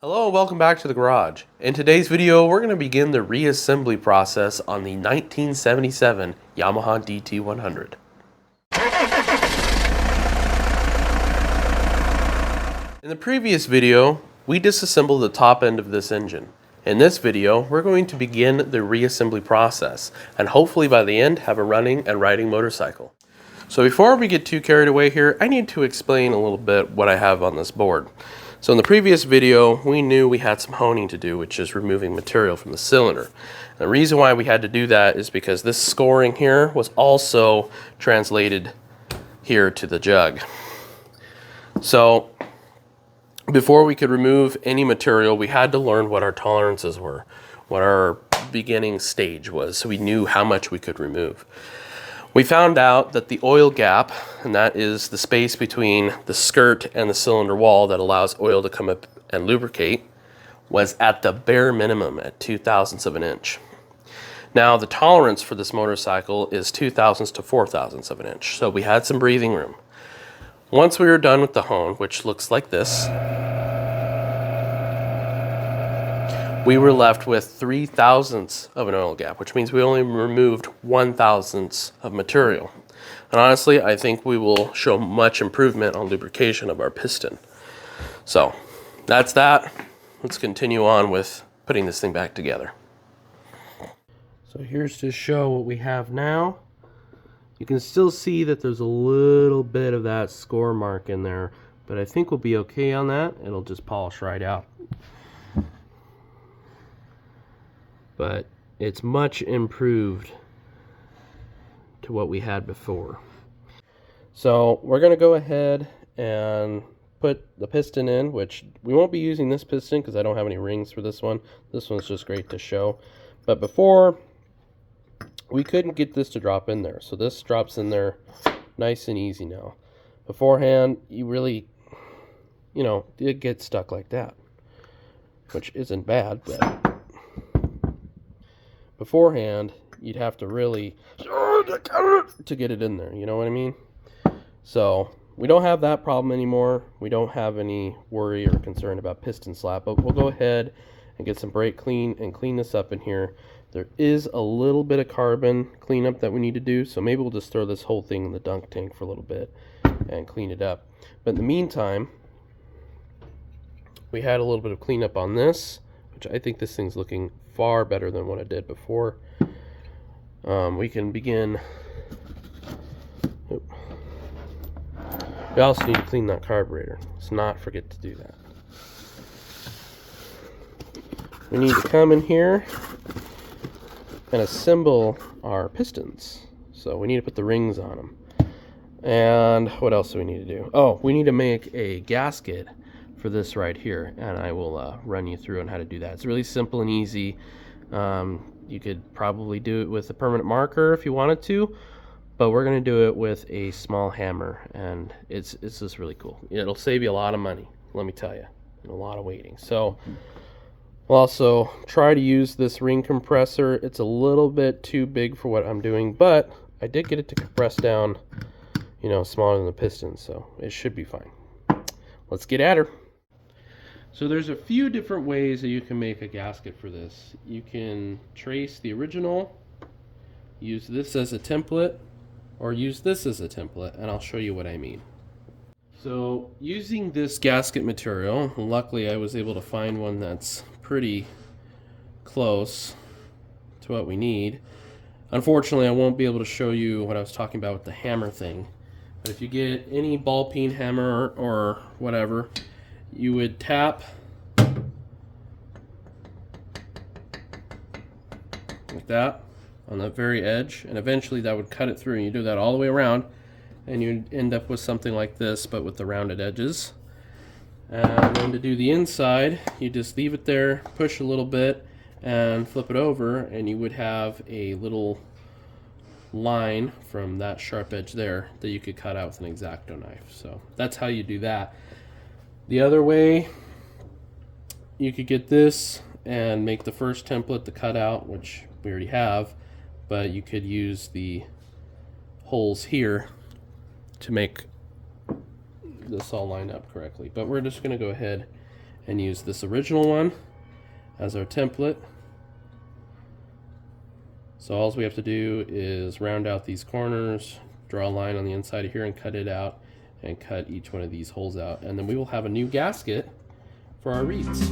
Hello and welcome back to the garage. In today's video, we're going to begin the reassembly process on the 1977 Yamaha DT100. In the previous video, we disassembled the top end of this engine. In this video, we're going to begin the reassembly process and hopefully by the end have a running and riding motorcycle. So before we get too carried away here, I need to explain a little bit what I have on this board. So in the previous video, we knew we had some honing to do, which is removing material from the cylinder. And the reason why we had to do that is because this scoring here was also translated here to the jug. So before we could remove any material, we had to learn what our tolerances were, what our beginning stage was, so we knew how much we could remove. We found out that the oil gap, and that is the space between the skirt and the cylinder wall that allows oil to come up and lubricate, was at the bare minimum at 2/1000ths of an inch. Now the tolerance for this motorcycle is 2/1000ths to 4/1000ths of an inch, so we had some breathing room. Once we were done with the hone, which looks like this, we were left with 3/1000ths of an oil gap, which means we only removed 1/1000ths of material. And honestly, I think we will show much improvement on lubrication of our piston. So that's that. Let's continue on with putting this thing back together. So here's to show what we have now. You can still see that there's a little bit of that score mark in there, but I think we'll be okay on that. It'll just polish right out. But it's much improved to what we had before. So we're going to go ahead and put the piston in, which we won't be using this piston because I don't have any rings for this one. This one's just great to show. But before, we couldn't get this to drop in there. So this drops in there nice and easy now. Beforehand, you really, did get stuck like that, which isn't bad, but beforehand, you'd have to really to get it in there, you know what I mean? So we don't have that problem anymore. We don't have any worry or concern about piston slap, but we'll go ahead and get some brake clean and clean this up in here. There is a little bit of carbon cleanup that we need to do, so maybe we'll just throw this whole thing in the dunk tank for a little bit and clean it up. But in the meantime, we had a little bit of cleanup on this, which I think this thing's looking far better than what I did before. We can begin. We also need to clean that carburetor. Let's not forget to do that. We need to come in here and assemble our pistons. So we need to put the rings on them. And what else do we need to do? Oh, we need to make a gasket for this right here, and I will run you through on how to do that. It's really simple and easy. You could probably do it with a permanent marker if you wanted to, but we're going to do it with a small hammer, and it's just really cool. It'll save you a lot of money, let me tell you, and a lot of waiting. So we'll also try to use this ring compressor. It's a little bit too big for what I'm doing, but I did get it to compress down, smaller than the piston, so it should be fine. Let's get at her. So there's a few different ways that you can make a gasket for this. You can trace the original, use this as a template, or use this as a template, and I'll show you what I mean. So using this gasket material, luckily I was able to find one that's pretty close to what we need. Unfortunately, I won't be able to show you what I was talking about with the hammer thing. But if you get any ball peen hammer or whatever, you would tap like that on the very edge, and eventually that would cut it through, and you do that all the way around, and you'd end up with something like this, but with the rounded edges. And then to do the inside, you just leave it there, push a little bit, and flip it over, and you would have a little line from that sharp edge there that you could cut out with an X-Acto knife. So that's how you do that. The other way, you could get this and make the first template the cutout, which we already have, but you could use the holes here to make this all line up correctly. But we're just going to go ahead and use this original one as our template. So all we have to do is round out these corners, draw a line on the inside of here and cut it out, and cut each one of these holes out, and then we will have a new gasket for our reeds.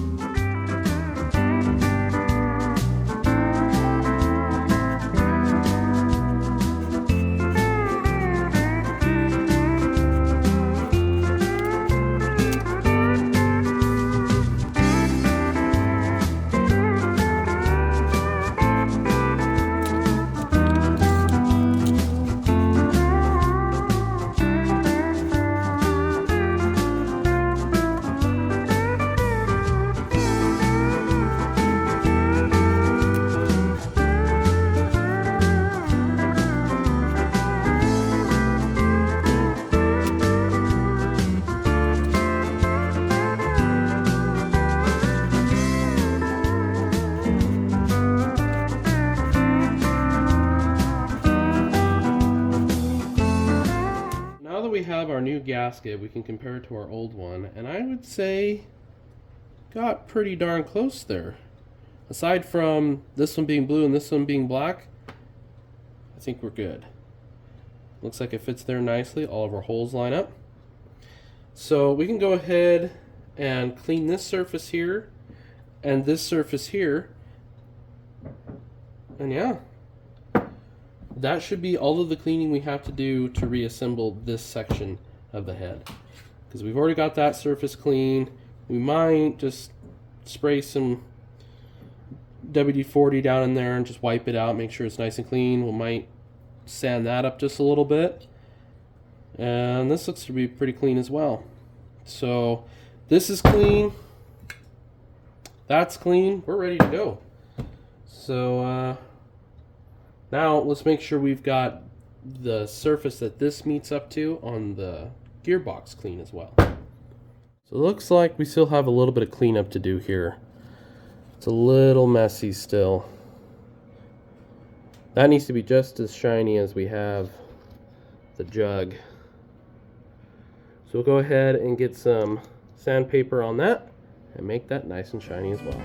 We have our new gasket, we can compare it to our old one, and I would say got pretty darn close there. Aside from this one being blue and this one being black, I think we're good. Looks like it fits there nicely. All of our holes line up. So we can go ahead and clean this surface here and this surface here, and yeah, that should be all of the cleaning we have to do to reassemble this section of the head. Because we've already got that surface clean. We might just spray some WD-40 down in there and just wipe it out, make sure it's nice and clean. We might sand that up just a little bit. And this looks to be pretty clean as well. So this is clean. That's clean. We're ready to go. So now let's make sure we've got the surface that this meets up to on the gearbox clean as well. So it looks like we still have a little bit of cleanup to do here. It's a little messy still. That needs to be just as shiny as we have the jug. So we'll go ahead and get some sandpaper on that and make that nice and shiny as well.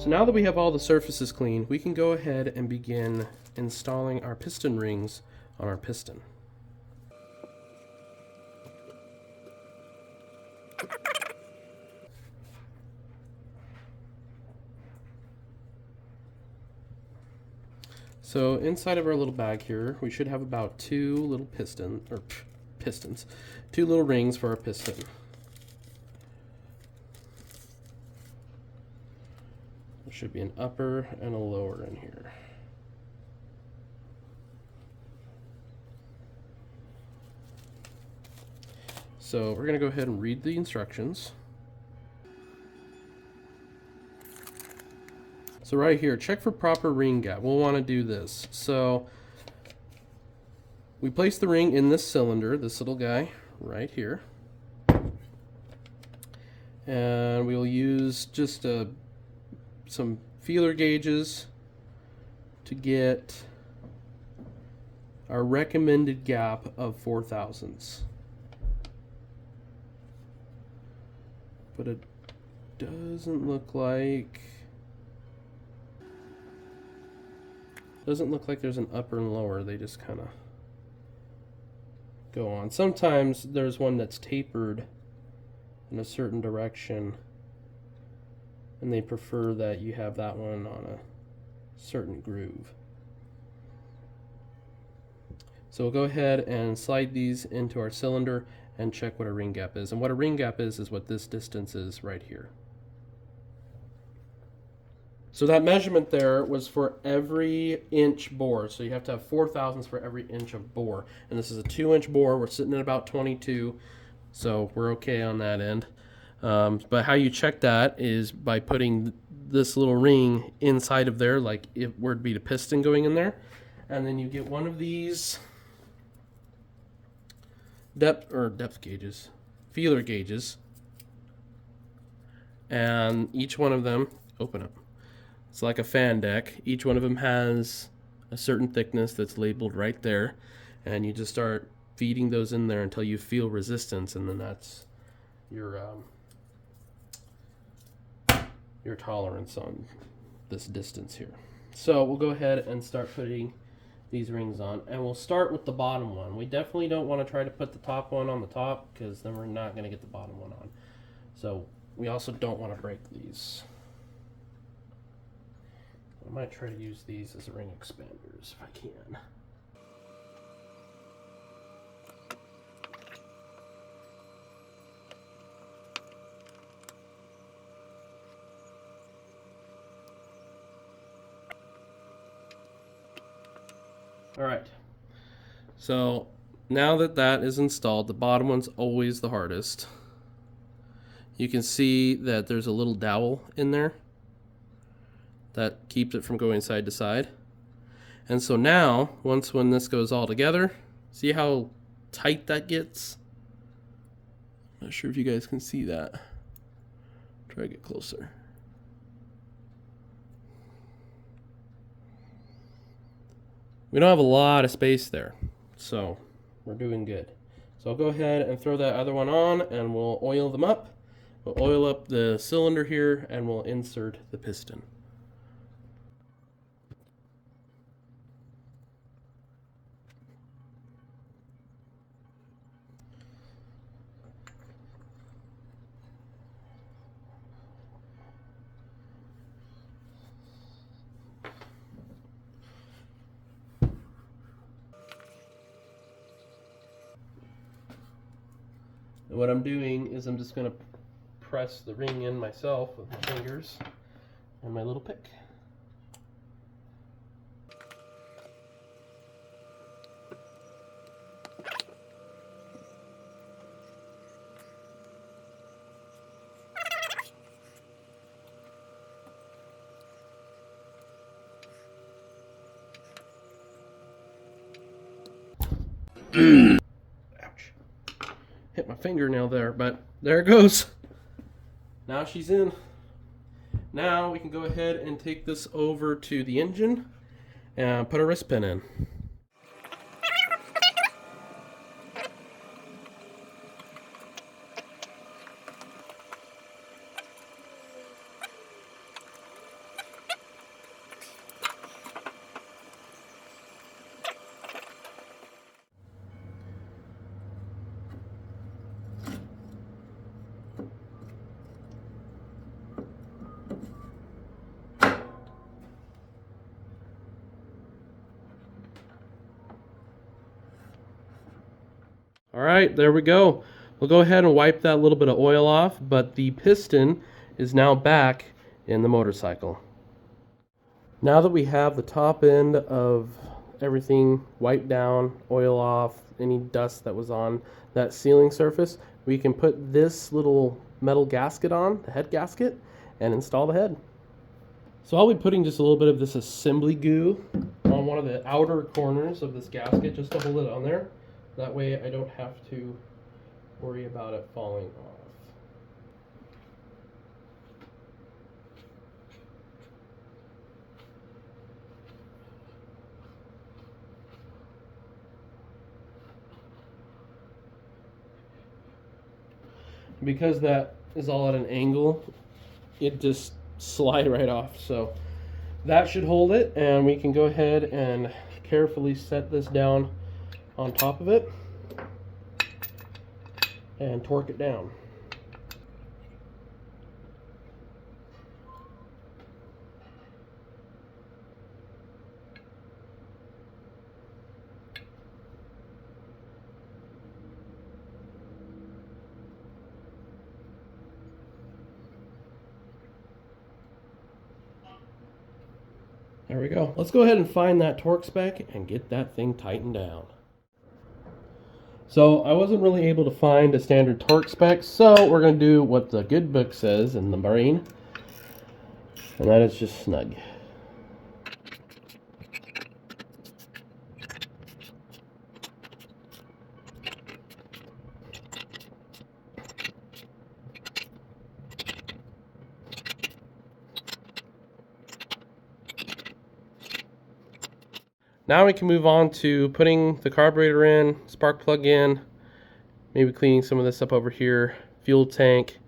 So now that we have all the surfaces clean, we can go ahead and begin installing our piston rings on our piston. So inside of our little bag here, we should have about two little two little rings for our piston. There should be an upper and a lower in here. So we're going to go ahead and read the instructions. So right here, check for proper ring gap. We'll want to do this. So we place the ring in this cylinder, this little guy right here. And we'll use just some feeler gauges to get our recommended gap of 4 thousandths. But it doesn't look like Doesn't look like there's an upper and lower, they just kind of go on. Sometimes there's one that's tapered in a certain direction, and they prefer that you have that one on a certain groove. So we'll go ahead and slide these into our cylinder and check what a ring gap is. And what a ring gap is what this distance is right here. So that measurement there was for every inch bore. So you have to have 4 thousandths for every inch of bore. And this is a 2-inch bore. We're sitting at about 22. So we're okay on that end. But how you check that is by putting this little ring inside of there, like if were to be the piston going in there. And then you get one of these depth gauges, feeler gauges. And each one of them, open up. It's like a fan deck. Each one of them has a certain thickness that's labeled right there, and you just start feeding those in there until you feel resistance, and then that's your tolerance on this distance here. So we'll go ahead and start putting these rings on, and we'll start with the bottom one. We definitely don't want to try to put the top one on the top, because then we're not going to get the bottom one on. So we also don't want to break these. I might try to use these as ring expanders if I can. All right, so now that that is installed, the bottom one's always the hardest. You can see that there's a little dowel in there that keeps it from going side to side. And so now, when this goes all together, see how tight that gets? I'm not sure if you guys can see that. Try to get closer. We don't have a lot of space there, so we're doing good. So I'll go ahead and throw that other one on, and we'll oil them up. We'll oil up the cylinder here, and we'll insert the piston. And what I'm doing is I'm just going to press the ring in myself with my fingers and my little pick. Ouch. Hit my fingernail there, but there it goes. Now she's in. Now we can go ahead and take this over to the engine and put a wrist pin in. All right, there we go. We'll go ahead and wipe that little bit of oil off, but the piston is now back in the motorcycle. Now that we have the top end of everything wiped down, oil off, any dust that was on that sealing surface, we can put this little metal gasket on, the head gasket, and install the head. So I'll be putting just a little bit of this assembly goo on one of the outer corners of this gasket just to hold it on there. That way I don't have to worry about it falling off. Because that is all at an angle, it just slide right off. So that should hold it, and we can go ahead and carefully set this down on top of it and torque it down. There we go. Let's go ahead and find that torque spec and get that thing tightened down. So I wasn't really able to find a standard torque spec, so we're going to do what the good book says in the brain, and that is just snug. Now we can move on to putting the carburetor in, spark plug in, maybe cleaning some of this up over here, fuel tank,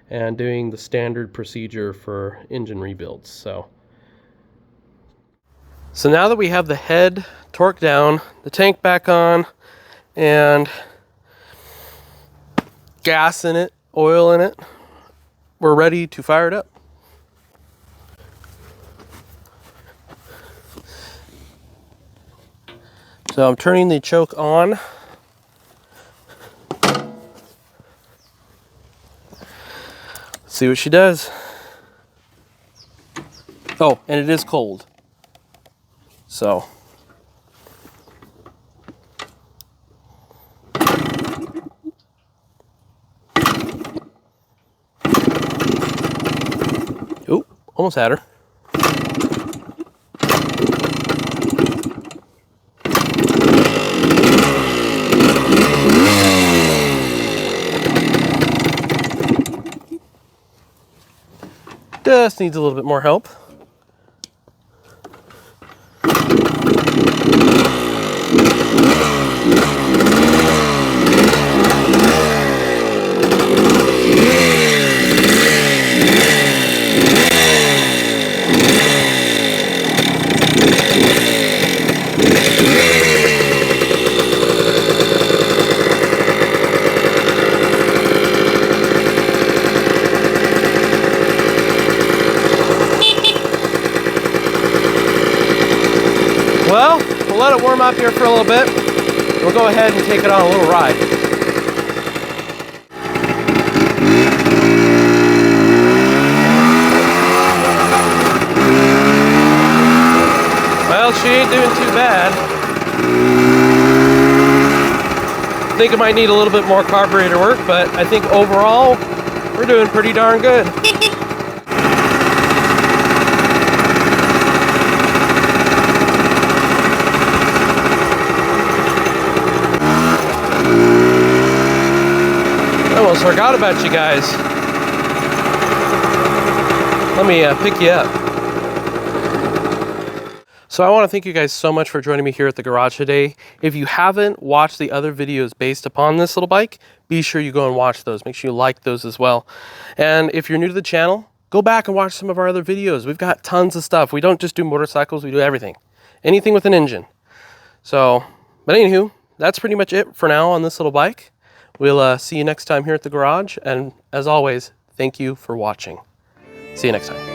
and doing the standard procedure for engine rebuilds. So now that we have the head torqued down, the tank back on, and gas in it, oil in it, we're ready to fire it up. So I'm turning the choke on. Let's see what she does. Oh, and it is cold. So. Oop, almost had her. Just needs a little bit more help. Well, we'll let it warm up here for a little bit. We'll go ahead and take it on a little ride. Well, she ain't doing too bad. I think it might need a little bit more carburetor work, but I think overall, we're doing pretty darn good. I almost forgot about you guys. Let me pick you up. So I want to thank you guys so much for joining me here at the garage today. If you haven't watched the other videos based upon this little bike, be sure you go and watch those. Make sure you like those as well. And if you're new to the channel, go back and watch some of our other videos. We've got tons of stuff. We don't just do motorcycles, we do everything. Anything with an engine. So, but anywho, that's pretty much it for now on this little bike. We'll see you next time here at the garage. And as always, thank you for watching. See you next time.